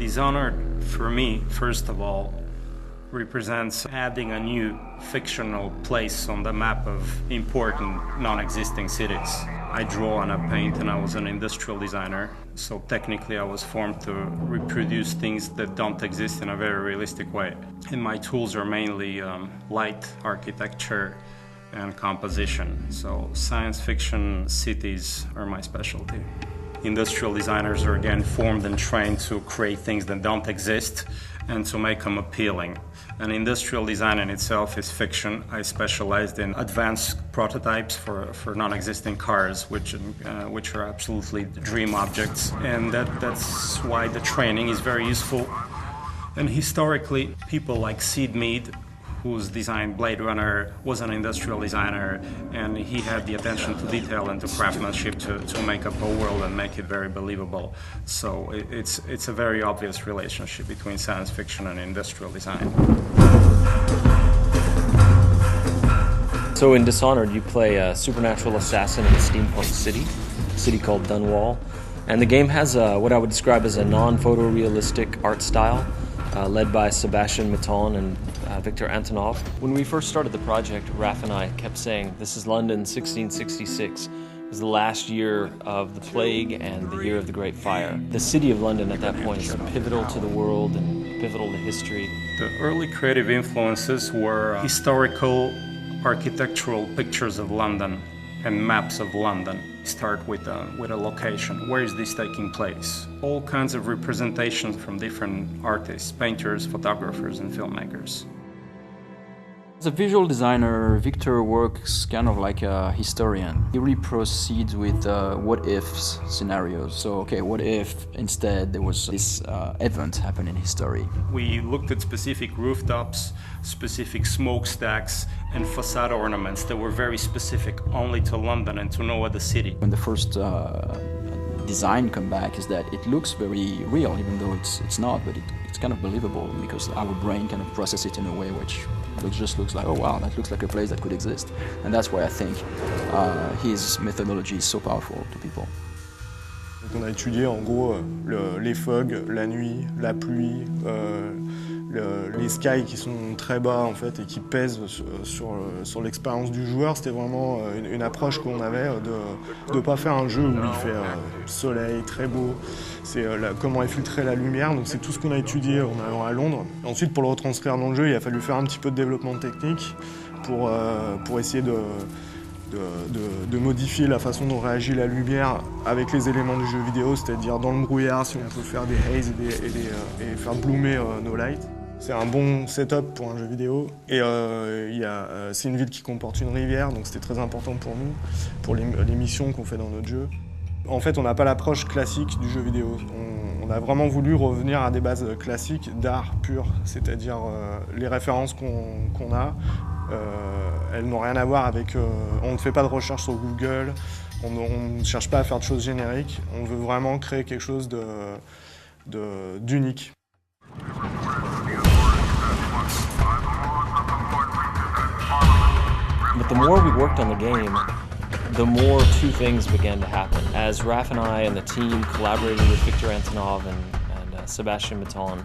Dishonored, for me, first of all, represents adding a new fictional place on the map of important non-existing cities. I draw and I paint, and I was an industrial designer, so technically I was formed to reproduce things that don't exist in a very realistic way. And my tools are mainly light, architecture, and composition. So science fiction cities are my specialty. Industrial designers are again formed and trained to create things that don't exist and to make them appealing. And industrial design in itself is fiction. I specialized in advanced prototypes for non-existing cars, which are absolutely dream objects. And that's why the training is very useful. And historically, people like Sid Mead, who's designed Blade Runner, was an industrial designer, and he had the attention to detail and to craftsmanship to make up a world and make it very believable. So it's a very obvious relationship between science fiction and industrial design. So in Dishonored, you play a supernatural assassin in a steampunk city called Dunwall. And the game has what I would describe as a non-photorealistic art style, led by Sebastian Maton and Victor Antonov. When we first started the project, Raph and I kept saying, this is London 1666. It was the last year of the plague and the year of the Great Fire. The city of London at that point is pivotal to the world and pivotal to history. The early creative influences were historical architectural pictures of London and maps of London. Start with a location. Where is this taking place? All kinds of representations from different artists, painters, photographers, and filmmakers. As a visual designer, Victor works kind of like a historian. He really proceeds with what-ifs scenarios. So, okay, what if instead there was this event happen in history? We looked at specific rooftops, specific smokestacks, and facade ornaments that were very specific only to London and to no other city. When the first design come back is that it looks very real, even though it's not, but it's kind of believable because our brain kind of processes it in a way which just looks like, oh wow, that looks like a place that could exist. And that's why I think his methodology is so powerful to people. On a étudié en gros les fogs, la nuit, la pluie, les skies qui sont très bas en fait et qui pèsent sur l'expérience du joueur. C'était vraiment une approche qu'on avait de ne pas faire un jeu où il fait soleil, très beau. C'est comment infiltrer la lumière, donc c'est tout ce qu'on a étudié en allant à Londres. Et ensuite pour le retranscrire dans le jeu, il a fallu faire un petit peu de développement technique pour essayer de modifier la façon dont réagit la lumière avec les éléments du jeu vidéo, c'est-à-dire dans le brouillard, si on peut faire des haze et faire bloomer nos lights. C'est un bon setup pour un jeu vidéo et c'est une ville qui comporte une rivière, donc c'était très important pour nous, pour les missions qu'on fait dans notre jeu. En fait, on n'a pas l'approche classique du jeu vidéo. On a vraiment voulu revenir à des bases classiques d'art pur, c'est-à-dire les références qu'on a, elles n'ont rien à voir avec... on ne fait pas de recherche sur Google, on ne cherche pas à faire de choses génériques, on veut vraiment créer quelque chose d'unique. But the more we worked on the game, the more two things began to happen. As Raph and I and the team collaborated with Victor Antonov and Sebastian Maton,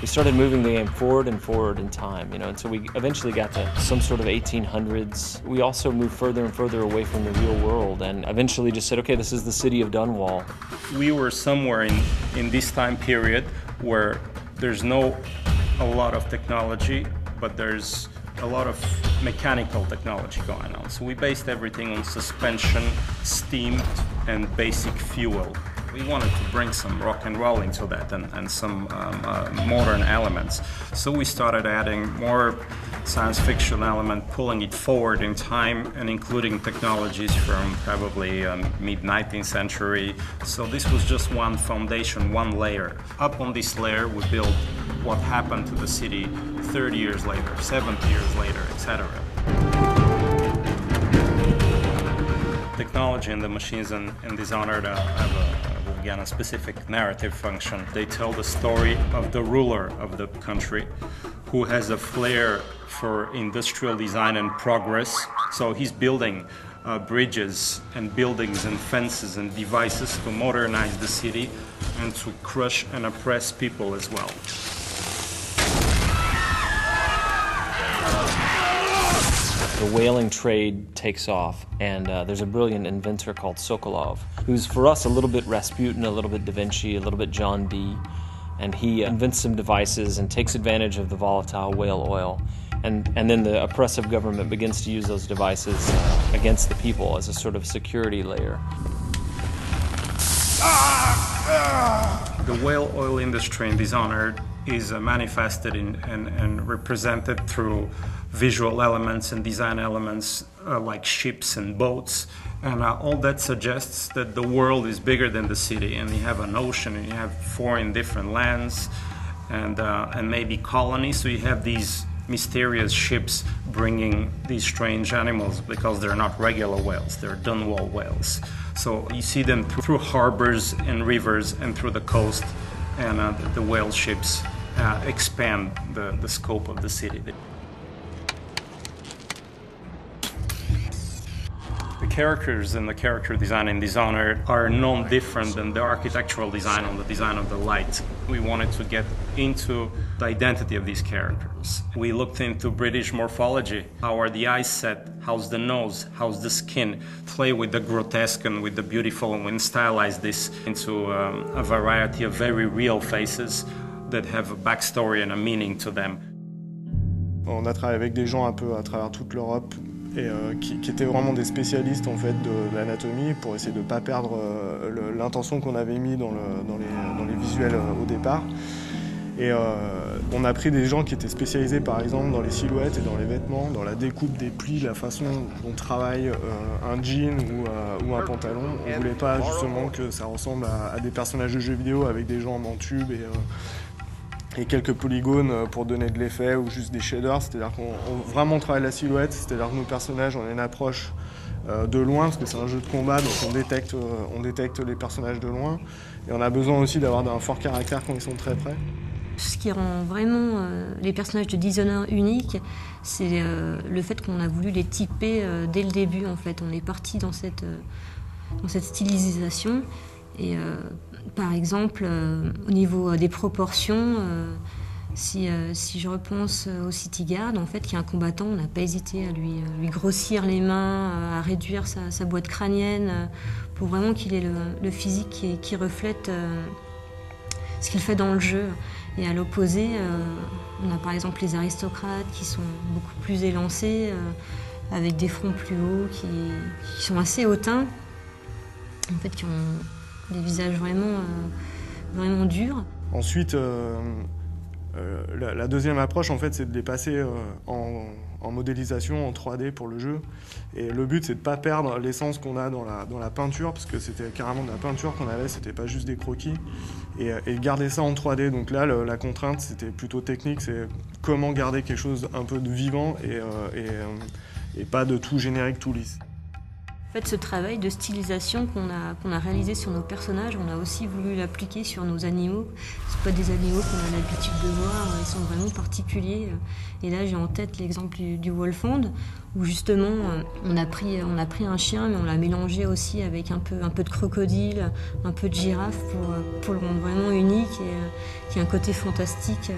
we started moving the game forward and forward in time, until we eventually got to some sort of 1800s. We also moved further and further away from the real world and eventually just said, okay, this is the city of Dunwall. We were somewhere in this time period where there's a lot of technology, but there's a lot of mechanical technology going on. So we based everything on suspension, steam, and basic fuel. We wanted to bring some rock and roll into that and some modern elements. So we started adding more science fiction element, pulling it forward in time and including technologies from probably mid-19th century. So this was just one foundation, one layer. Up on this layer we built what happened to the city 30 years later, 70 years later, etc. Technology and the machines in Dishonored have again a specific narrative function. They tell the story of the ruler of the country who has a flair for industrial design and progress. So he's building bridges and buildings and fences and devices to modernize the city and to crush and oppress people as well. The whaling trade takes off, and there's a brilliant inventor called Sokolov, who's for us a little bit Rasputin, a little bit Da Vinci, a little bit John Dee, and he invents some devices and takes advantage of the volatile whale oil. And then the oppressive government begins to use those devices against the people as a sort of security layer. The whale oil industry in Dishonored is manifested and represented through visual elements and design elements like ships and boats. And all that suggests that the world is bigger than the city, and you have an ocean, and you have foreign different lands, and maybe colonies. So you have these mysterious ships bringing these strange animals because they're not regular whales, they're Dunwall whales. So you see them through harbors and rivers and through the coast, and the whale ships expand the scope of the city. The characters and the character design in Dishonored are no different than the architectural design or the design of the light. We wanted to get into the identity of these characters. We looked into British morphology. How are the eyes set? How's the nose? How's the skin? Play with the grotesque and with the beautiful, and we stylize this into a variety of very real faces that have a backstory and a meaning to them. On a travaillé avec des gens un peu à travers toute l'Europe et qui étaient vraiment des spécialistes en fait de l'anatomie pour essayer de ne pas perdre l'intention qu'on avait mis dans les visuels au départ. Et on a pris des gens qui étaient spécialisés par exemple dans les silhouettes et dans les vêtements, dans la découpe des plis, la façon dont travaille un jean ou un pantalon. On ne voulait pas justement que ça ressemble à des personnages de jeux vidéo avec des jambes en tube et quelques polygones pour donner de l'effet ou juste des shaders. C'est-à-dire qu'on vraiment travaille la silhouette, c'est-à-dire que nos personnages, on a une approche de loin parce que c'est un jeu de combat, donc on détecte les personnages de loin. Et on a besoin aussi d'avoir un fort caractère quand ils sont très près. Ce qui rend vraiment les personnages de Dishonored uniques, c'est le fait qu'on a voulu les typer dès le début. En fait, on est parti dans cette stylisation. Et par exemple, au niveau des proportions, si je repense au City Guard, en fait, qui est un combattant, on n'a pas hésité à lui grossir les mains, à réduire sa boîte crânienne, pour vraiment qu'il ait le physique qui reflète ce qu'il fait dans le jeu. Et à l'opposé, on a par exemple les aristocrates qui sont beaucoup plus élancés, avec des fronts plus hauts, qui sont assez hautains, en fait, qui ont des visages vraiment durs. Ensuite, la deuxième approche, en fait, c'est de les passer en modélisation, en 3D pour le jeu. Et le but, c'est de ne pas perdre l'essence qu'on a dans la peinture, parce que c'était carrément de la peinture qu'on avait, c'était pas juste des croquis. Et garder ça en 3D. Donc là, la contrainte, c'était plutôt technique, c'est comment garder quelque chose un peu de vivant et pas de tout générique, tout lisse. En fait, ce travail de stylisation qu'on a réalisé sur nos personnages, on a aussi voulu l'appliquer sur nos animaux. C'est pas des animaux qu'on a l'habitude de voir, ils sont vraiment particuliers. Et là, j'ai en tête l'exemple du Wolfhound, où justement, on a pris un chien, mais on l'a mélangé aussi avec un peu de crocodile, un peu de girafe, pour le rendre vraiment unique et qu'il y ait un côté fantastique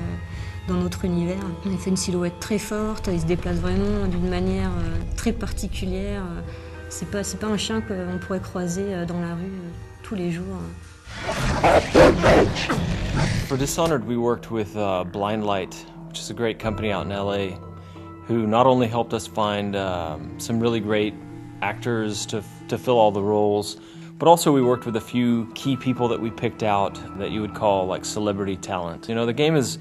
dans notre univers. On a fait une silhouette très forte, il se déplace vraiment d'une manière très particulière. C'est pas un chien qu'on pourrait croiser dans la rue tous les jours. For Dishonored, we worked with Blind Light, which is a great company out in LA, who not only helped us find some really great actors to fill all the roles, but also we worked with a few key people that we picked out that you would call like celebrity talent. You know, the game is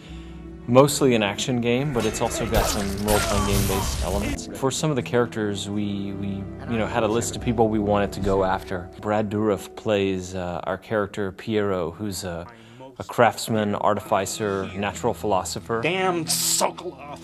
mostly an action game, but it's also got some role-playing game-based elements. For some of the characters, we had a list of people we wanted to go after. Brad Dourif plays our character Piero, who's a craftsman, artificer, natural philosopher. Damn Sokolov!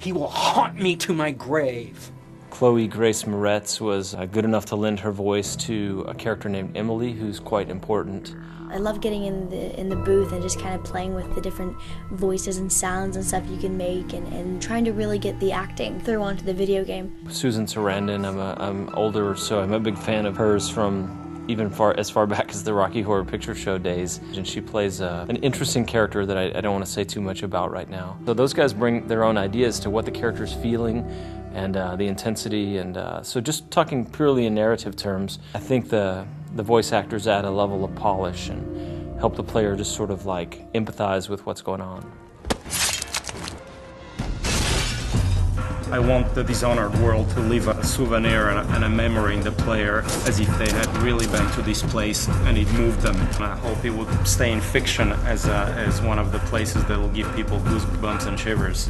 He will haunt me to my grave. Chloe Grace Moretz was good enough to lend her voice to a character named Emily, who's quite important. I love getting in the booth and just kind of playing with the different voices and sounds and stuff you can make, and trying to really get the acting through onto the video game. Susan Sarandon, I'm older, so I'm a big fan of hers from even as far back as the Rocky Horror Picture Show days. And she plays an interesting character that I don't want to say too much about right now. So those guys bring their own ideas to what the character's feeling and the intensity. And so just talking purely in narrative terms, I think the voice actors add a level of polish and help the player just sort of like empathize with what's going on. I want the Dishonored world to leave a souvenir and a memory in the player as if they had really been to this place and it moved them. And I hope it would stay in fiction as one of the places that will give people goosebumps and shivers.